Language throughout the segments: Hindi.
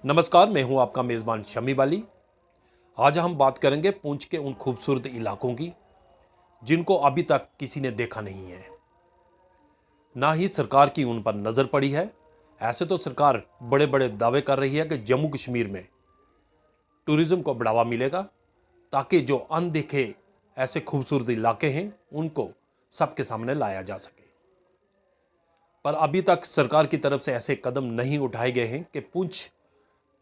नमस्कार, मैं हूं आपका मेज़बान शमी वाली। आज हम बात करेंगे पुंछ के उन खूबसूरत इलाकों की जिनको अभी तक किसी ने देखा नहीं है, ना ही सरकार की उन पर नज़र पड़ी है। ऐसे तो सरकार बड़े बड़े दावे कर रही है कि जम्मू कश्मीर में टूरिज़्म को बढ़ावा मिलेगा ताकि जो अनदेखे ऐसे खूबसूरत इलाके हैं उनको सबके सामने लाया जा सके। पर अभी तक सरकार की तरफ से ऐसे कदम नहीं उठाए गए हैं कि पुंछ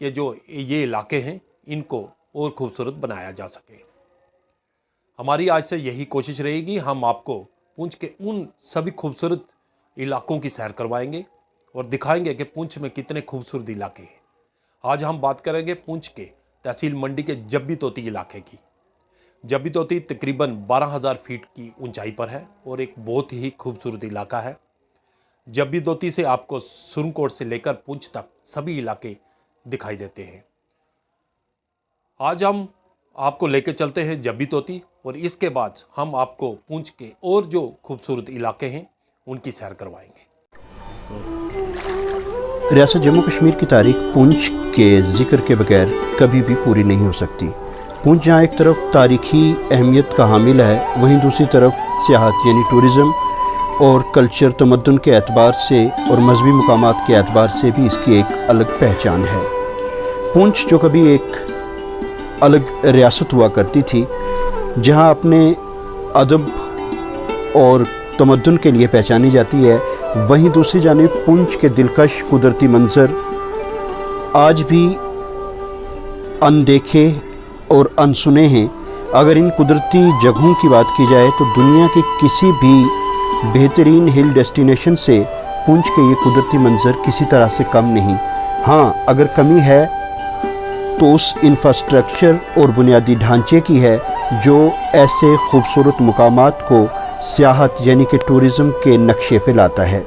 के जो ये इलाके हैं इनको और खूबसूरत बनाया जा सके। हमारी आज से यही कोशिश रहेगी, हम आपको पुंछ के उन सभी खूबसूरत इलाकों की सैर करवाएंगे और दिखाएंगे कि पुंछ में कितने खूबसूरत इलाके हैं। आज हम बात करेंगे पुंछ के तहसील मंडी के जब्बी तोती इलाके की। जब्बी तोती तकरीबन 12,000 फीट की ऊंचाई पर है और एक बहुत ही खूबसूरत इलाका है। जब्बी तोती से आपको सुरनकोट से लेकर पुंछ तक सभी इलाके दिखाई देते हैं। आज हम आपको लेकर चलते हैं जब्बी तोती और इसके बाद हम आपको पुंछ के और जो खूबसूरत इलाके हैं उनकी सैर करवाएंगे। रियासत जम्मू कश्मीर की तारीख पुंछ के जिक्र के बगैर कभी भी पूरी नहीं हो सकती। पुंछ जहाँ एक तरफ तारीखी अहमियत का हामिल है, वहीं दूसरी तरफ सियाहत यानी टूरिज़म और कल्चर तमद्दुन के एतबार से और मजहबी मकामात के एतबार से भी इसकी एक अलग पहचान है। पुंछ जो कभी एक अलग रियासत हुआ करती थी, जहां अपने अदब और तमद्दुन के लिए पहचानी जाती है, वहीं दूसरी जानिब पुंछ के दिलकश कुदरती मंजर आज भी अनदेखे और अनसुने हैं। अगर इन कुदरती जगहों की बात की जाए तो दुनिया के किसी भी बेहतरीन हिल डेस्टिनेशन से पुंछ के ये कुदरती मंजर किसी तरह से कम नहीं। हाँ, अगर कमी है तो उस इंफ्रास्ट्रक्चर और बुनियादी ढांचे की है जो ऐसे खूबसूरत मुकामात को सियाहत यानी कि टूरिज़म के नक्शे पे लाता है।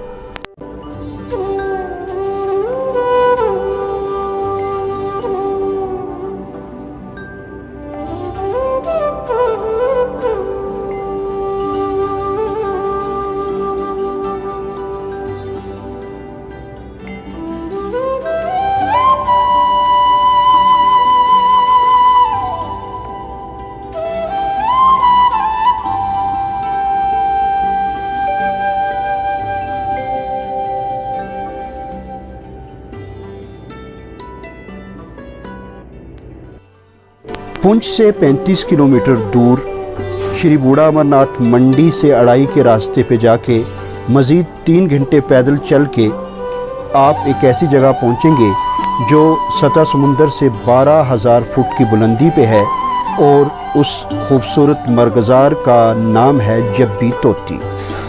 पुंछ से 35 किलोमीटर दूर श्री बूढ़ा अमरनाथ मंडी से अड़ाई के रास्ते पे जाके मज़ीद 3 घंटे पैदल चल के आप एक ऐसी जगह पहुंचेंगे जो सतह समुंदर से 12,000 फुट की बुलंदी पे है और उस खूबसूरत मरगज़ार का नाम है जब्बी तोती।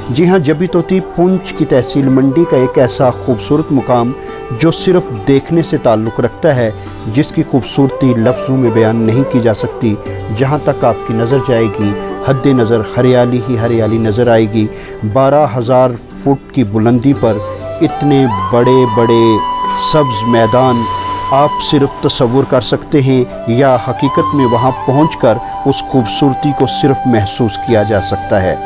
जी हाँ, जब्बी तोती पुंछ की तहसील मंडी का एक ऐसा खूबसूरत मुकाम जो सिर्फ़ देखने से ताल्लुक़ रखता है, जिसकी खूबसूरती लफ्ज़ों में बयान नहीं की जा सकती। जहाँ तक आपकी नज़र जाएगी, हद्दे नज़र हरियाली ही हरियाली नज़र आएगी। 12,000 फुट की बुलंदी पर इतने बड़े बड़े सब्ज़ मैदान आप सिर्फ तसव्वुर कर सकते हैं या हकीकत में वहाँ पहुँचकर उस खूबसूरती को सिर्फ महसूस किया जा सकता है।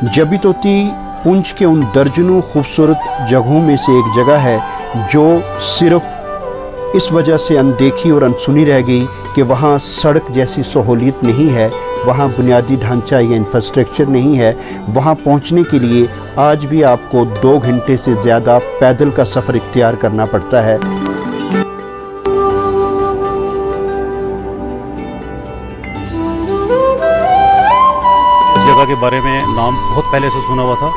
जब्बी तोती पुंछ के उन दर्जनों खूबसूरत जगहों में से एक जगह है जो सिर्फ इस वजह से अनदेखी और अनसुनी रह गई कि वहाँ सड़क जैसी सहूलियत नहीं है, वहाँ बुनियादी ढांचा या इंफ्रास्ट्रक्चर नहीं है। वहाँ पहुँचने के लिए आज भी आपको 2 घंटे से ज़्यादा पैदल का सफ़र इख्तियार करना पड़ता है। इस जगह के बारे में नाम बहुत पहले से सुना हुआ था,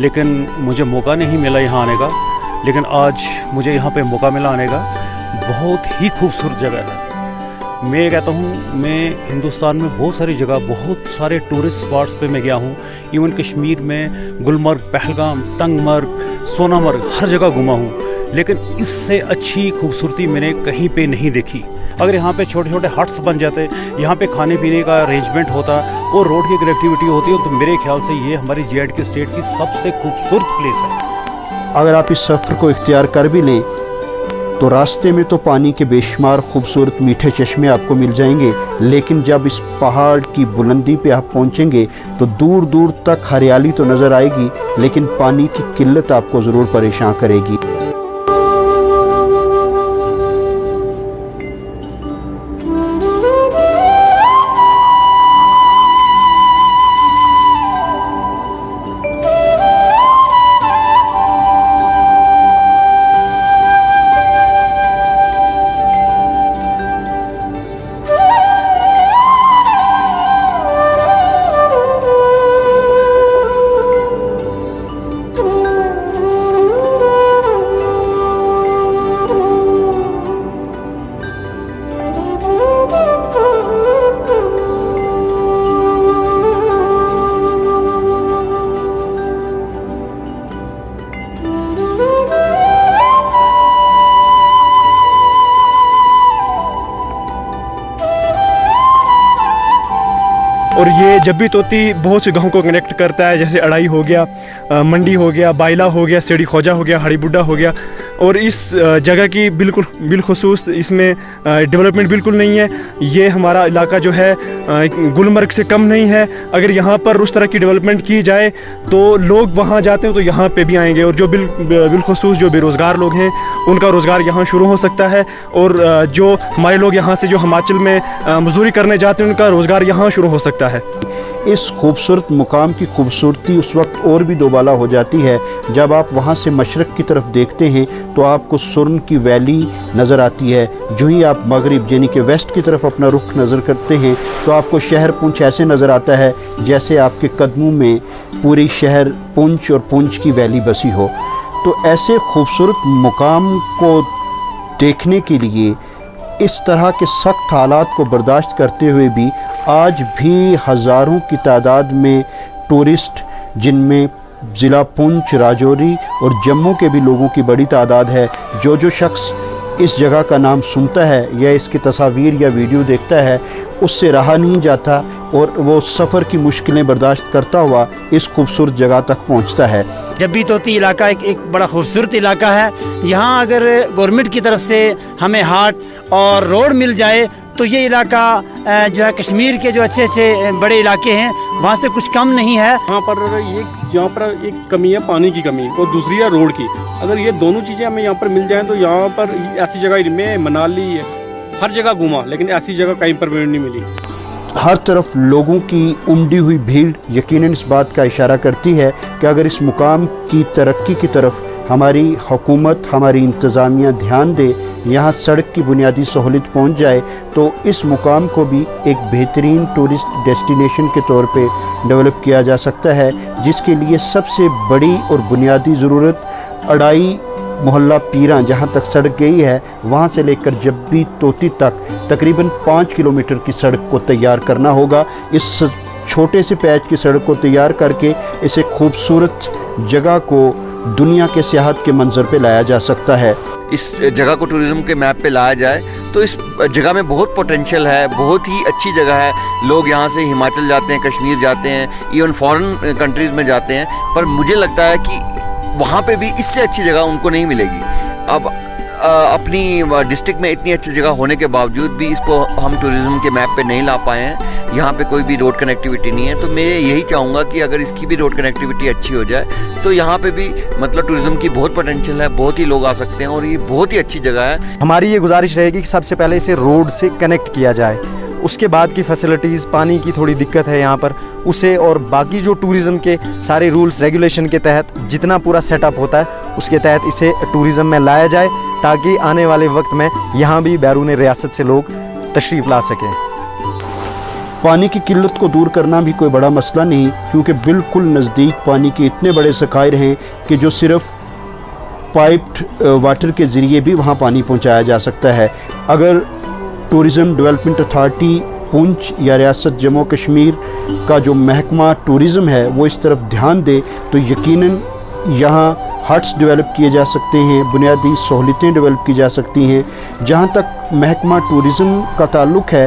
लेकिन मुझे मौका नहीं मिला यहाँ आने का। लेकिन आज मुझे यहाँ पे मौका मिला आने का। बहुत ही खूबसूरत जगह है। मैं कहता हूँ, मैं हिंदुस्तान में बहुत सारी जगह, बहुत सारे टूरिस्ट स्पॉट्स पे मैं गया हूँ। इवन कश्मीर में गुलमर्ग, पहलगाम, टंगमर्ग, सोनामर्ग, हर जगह घूमा हूँ, लेकिन इससे अच्छी खूबसूरती मैंने कहीं पे नहीं देखी। अगर यहाँ पे छोटे छोटे हट्स बन जाते, यहाँ पे खाने पीने का अरेंजमेंट होता और रोड की कनेक्टिविटी होती, तो मेरे ख्याल से ये हमारी JNK स्टेट की सबसे खूबसूरत प्लेस है। अगर आप इस सफ़र को इख्तियार कर भी लें तो रास्ते में तो पानी के बेशुमार खूबसूरत मीठे चश्मे आपको मिल जाएंगे, लेकिन जब इस पहाड़ की बुलंदी पे आप पहुंचेंगे तो दूर दूर तक हरियाली तो नज़र आएगी, लेकिन पानी की किल्लत आपको ज़रूर परेशान करेगी। ये जब्बी तोती बहुत से गाँव को कनेक्ट करता है, जैसे अड़ाई हो गया, मंडी हो गया, बाइला हो गया, सेड़ी खोजा हो गया, हड़ी बुड्ढा हो गया। और इस जगह की बिलखुसूस इसमें डेवलपमेंट बिल्कुल नहीं है। ये हमारा इलाका जो है गुलमर्ग से कम नहीं है। अगर यहाँ पर उस तरह की डेवलपमेंट की जाए तो लोग वहाँ जाते हैं तो यहाँ पे भी आएंगे, और जो बिलखुसूस जो बेरोज़गार लोग हैं उनका रोज़गार यहाँ शुरू हो सकता है। और जो हमारे लोग यहाँ से जो हिमाचल में मजदूरी करने जाते हैं उनका रोज़गार यहाँ शुरू हो सकता है। इस खूबसूरत मुकाम की खूबसूरती उस वक्त और भी दोबाला हो जाती है जब आप वहाँ से मशरक़ की तरफ देखते हैं तो आपको सुरन की वैली नज़र आती है। जो ही आप मगरिब यानी कि वेस्ट की तरफ अपना रुख नज़र करते हैं तो आपको शहर पुंछ ऐसे नज़र आता है जैसे आपके कदमों में पूरी शहर पुंछ और पुंछ की वैली बसी हो। तो ऐसे खूबसूरत मुकाम को देखने के लिए इस तरह के सख्त हालात को बर्दाश्त करते हुए भी आज भी हज़ारों की तादाद में टूरिस्ट, जिनमें ज़िला पुंछ, राजौरी और जम्मू के भी लोगों की बड़ी तादाद है, जो शख्स इस जगह का नाम सुनता है या इसकी तस्वीर या वीडियो देखता है उससे रहा नहीं जाता और वो सफ़र की मुश्किलें बर्दाश्त करता हुआ इस खूबसूरत जगह तक पहुंचता है। जब्बी तोती इलाका एक बड़ा खूबसूरत इलाका है। यहाँ अगर गवर्नमेंट की तरफ से हमें हाट और रोड मिल जाए तो ये इलाका जो है कश्मीर के जो अच्छे अच्छे बड़े इलाके हैं वहाँ से कुछ कम नहीं है। यहाँ पर एक कमी है, पानी की कमी, और दूसरी है रोड की। अगर ये दोनों चीज़ें हमें यहाँ पर मिल जाएं तो यहाँ पर ऐसी जगह में मनाली हर जगह घूमा लेकिन ऐसी जगह कहीं पर भी नहीं मिली। हर तरफ लोगों की उमड़ी हुई भीड़ यकीनन इस बात का इशारा करती है कि अगर इस मुकाम की तरक्की की तरफ हमारी हुकूमत, हमारी इंतज़ामिया ध्यान दे, यहाँ सड़क की बुनियादी सहूलियत पहुँच जाए तो इस मुकाम को भी एक बेहतरीन टूरिस्ट डेस्टिनेशन के तौर पे डेवलप किया जा सकता है, जिसके लिए सबसे बड़ी और बुनियादी ज़रूरत अड़ाई मोहल्ला पीरा जहाँ तक सड़क गई है वहाँ से लेकर जब्बी तोती तक तकरीबन 5 किलोमीटर की सड़क को तैयार करना होगा। इस छोटे से पैच की सड़क को तैयार करके इसे खूबसूरत जगह को दुनिया के सियाहत के मंजर पे लाया जा सकता है। इस जगह को टूरिज़्म के मैप पे लाया जाए तो इस जगह में बहुत पोटेंशियल है, बहुत ही अच्छी जगह है। लोग यहाँ से हिमाचल जाते हैं, कश्मीर जाते हैं, इवन फॉरेन कंट्रीज़ में जाते हैं, पर मुझे लगता है कि वहाँ पे भी इससे अच्छी जगह उनको नहीं मिलेगी। अब अपनी डिस्ट्रिक्ट में इतनी अच्छी जगह होने के बावजूद भी इसको हम टूरिज़्म के मैप पे नहीं ला पाए हैं। यहाँ पे कोई भी रोड कनेक्टिविटी नहीं है, तो मैं यही चाहूँगा कि अगर इसकी भी रोड कनेक्टिविटी अच्छी हो जाए तो यहाँ पे भी मतलब टूरिज़्म की बहुत पोटेंशियल है, बहुत ही लोग आ सकते हैं और ये बहुत ही अच्छी जगह है। हमारी ये गुजारिश रहेगी कि सबसे पहले इसे रोड से कनेक्ट किया जाए, उसके बाद की फैसिलिटीज़, पानी की थोड़ी दिक्कत है यहाँ पर, उसे और बाकी जो टूरिज़्म के सारे रूल्स रेगुलेशन के तहत जितना पूरा सेटअप होता है उसके तहत इसे टूरिज़्म में लाया जाए ताकि आने वाले वक्त में यहाँ भी बैरून रियासत से लोग तशरीफ़ ला सकें। पानी की किल्लत को दूर करना भी कोई बड़ा मसला नहीं, क्योंकि बिल्कुल नज़दीक पानी के इतने बड़े ज़खायर हैं कि जो सिर्फ पाइप्ड वाटर के ज़रिए भी वहाँ पानी पहुँचाया जा सकता है। अगर टूरिज़्म डेवलपमेंट अथॉरिटी पुंछ या रियासत जम्मू कश्मीर का जो महकमा टूरिज़्म है वो इस तरफ ध्यान दे तो यकीनन यहाँ हट्स डेवलप किए जा सकते हैं, बुनियादी सहूलियतें डेवलप की जा सकती हैं। जहाँ तक महकमा टूरिज़्म का ताल्लुक़ है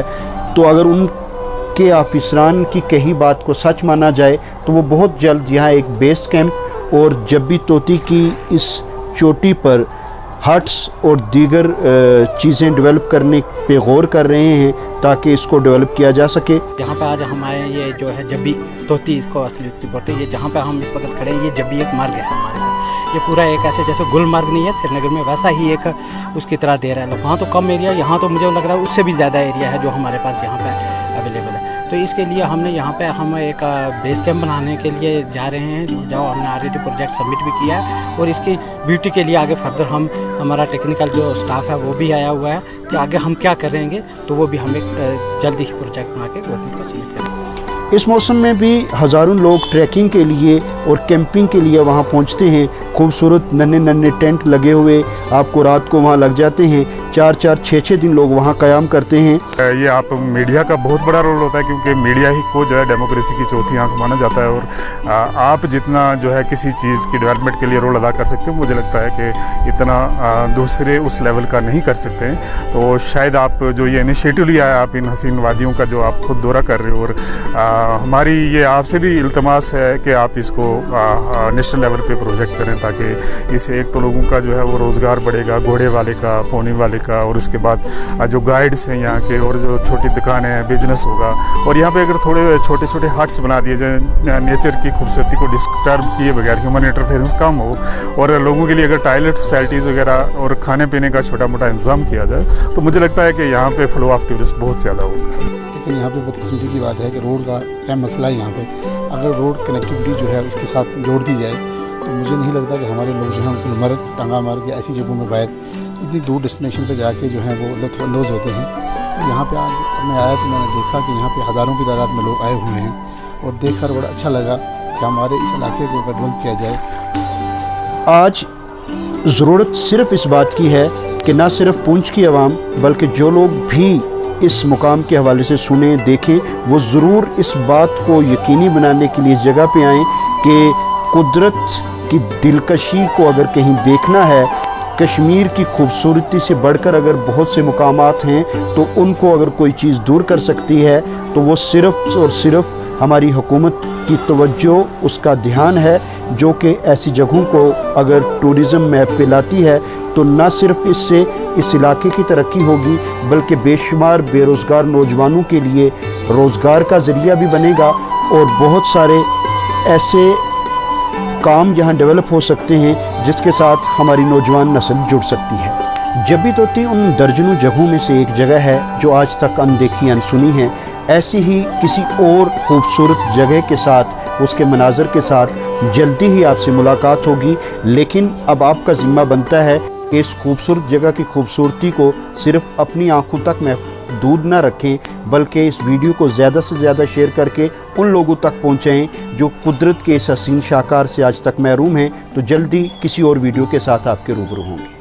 तो अगर उनके ऑफिसरान की कही बात को सच माना जाए तो वो बहुत जल्द यहाँ एक बेस कैंप और जब्बी तोती की इस चोटी पर हट्स और दीगर चीज़ें डेवलप करने पे गौर कर रहे हैं ताकि इसको डेवलप किया जा सके। यहाँ पे आज हमारे ये जो है जब्बी तोती, इसको असली बोलते हैं, ये जहाँ पे हम इस वक्त खड़े हैं ये जब्बी एक मार्ग है हमारे पास। ये पूरा एक ऐसे जैसे गुलमर्ग नहीं है श्रीनगर में, वैसा ही एक उसकी तरह दे रहा है। वहाँ तो कम एरिया, यहाँ तो मुझे लग रहा है उससे भी ज़्यादा एरिया है जो हमारे पास यहाँ पे अवेलेबल है। तो इसके लिए हमने यहाँ पे हम एक बेस कैंप बनाने के लिए जा रहे हैं, जो हमने ऑलरेडी प्रोजेक्ट सबमिट भी किया है और इसकी ब्यूटी के लिए आगे फर्दर हम हमारा टेक्निकल जो स्टाफ है वो भी आया हुआ है कि आगे हम क्या करेंगे, तो वो भी हम एक जल्दी ही प्रोजेक्ट बना के गवर्नमेंट को सबमिट करेंगे। इस मौसम में भी हज़ारों लोग ट्रैकिंग के लिए और कैंपिंग के लिए वहाँ पहुँचते हैं। खूबसूरत नन्हे नन्हे टेंट लगे हुए आपको रात को वहाँ लग जाते हैं। 4-4, 6-6 दिन लोग वहाँ क़याम करते हैं। ये आप मीडिया का बहुत बड़ा रोल होता है, क्योंकि मीडिया ही को जो है डेमोक्रेसी की चौथी आंख माना जाता है। और आप जितना जो है किसी चीज़ की डेवलपमेंट के लिए रोल अदा कर सकते हो, मुझे लगता है कि इतना दूसरे उस लेवल का नहीं कर सकते हैं। तो शायद आप जो ये इनिशिएटिव लिया है, आप इन हसीन वादियों का जो आप खुद दौरा कर रहे हो, और हमारी ये आपसे भी इल्तमास है कि आप इसको नेशनल लेवल पे प्रोजेक्ट करें, ताकि इससे एक तो लोगों का जो है वो रोज़गार बढ़ेगा, घोड़े वाले का, पौनी वाले का, और उसके बाद जो गाइड्स हैं यहाँ के, और जो छोटी दुकानें हैं, बिजनेस होगा। और यहाँ पे अगर थोड़े छोटे छोटे हट्स बना दिए जाए, नेचर की खूबसूरती को डिस्टर्ब किए बगैर, ह्यूमन इंटरफेरेंस कम हो, और लोगों के लिए अगर टॉयलेट फैसिलिटीज़ वगैरह और खाने पीने का छोटा मोटा इंतज़ाम किया जाए, तो मुझे लगता है कि यहाँ पे फ्लो ऑफ टूरिस्ट बहुत ज़्यादा होगा। लेकिन यहाँ पे बदकिस्मती की बात है कि रोड का क्या मसला है यहाँ पे। अगर रोड कनेक्टिविटी जो है इसके साथ जोड़ दी जाए, तो मुझे नहीं लगता कि हमारे लोग जो हैं गुलमर्ग, टांगामार्ग या ऐसी जगहों में बैठ इतनी दूर डेस्टिनेशन पे जाके जो है वो लुत्फ़अंदोज़ होते हैं। तो यहाँ पे आज मैं आया तो मैंने देखा कि यहाँ पे हज़ारों की तादाद में लोग आए हुए हैं, और देखकर बड़ा अच्छा लगा कि हमारे इस इलाके को अगर डेवलप किया जाए। आज ज़रूरत सिर्फ़ इस बात की है कि ना सिर्फ पुंछ की आवाम, बल्कि जो लोग भी इस मुकाम के हवाले से सुने, देखें, वो ज़रूर इस बात को यकीनी बनाने के लिए जगह पे आएँ कि कुदरत की दिलकशी को अगर कहीं देखना है, कश्मीर की खूबसूरती से बढ़कर अगर बहुत से मुकामात हैं, तो उनको अगर कोई चीज़ दूर कर सकती है तो वो सिर्फ़ और सिर्फ हमारी हुकूमत की तवज्जो, उसका ध्यान है, जो कि ऐसी जगहों को अगर टूरिज़म मैप पे लाती है, तो न सिर्फ इससे इस इलाके की तरक्की होगी, बल्कि बेशुमार बेरोज़गार नौजवानों के लिए रोज़गार का ज़रिया भी बनेगा, और बहुत सारे ऐसे काम यहाँ डेवलप हो सकते हैं जिसके साथ हमारी नौजवान नस्ल जुड़ सकती है। जबी तोती उन दर्जनों जगहों में से एक जगह है जो आज तक अनदेखी अनसुनी है। ऐसी ही किसी और खूबसूरत जगह के साथ, उसके मनाज़र के साथ जल्दी ही आपसे मुलाकात होगी। लेकिन अब आपका ज़िम्मा बनता है कि इस खूबसूरत जगह की खूबसूरती को सिर्फ़ अपनी आँखों तक महदूद न रखें, बल्कि इस वीडियो को ज़्यादा से ज़्यादा शेयर करके उन लोगों तक पहुँचाएँ जो कुदरत के इस हसीन शाहकार से आज तक महरूम हैं। तो जल्दी किसी और वीडियो के साथ आपके रूबरू होंगे।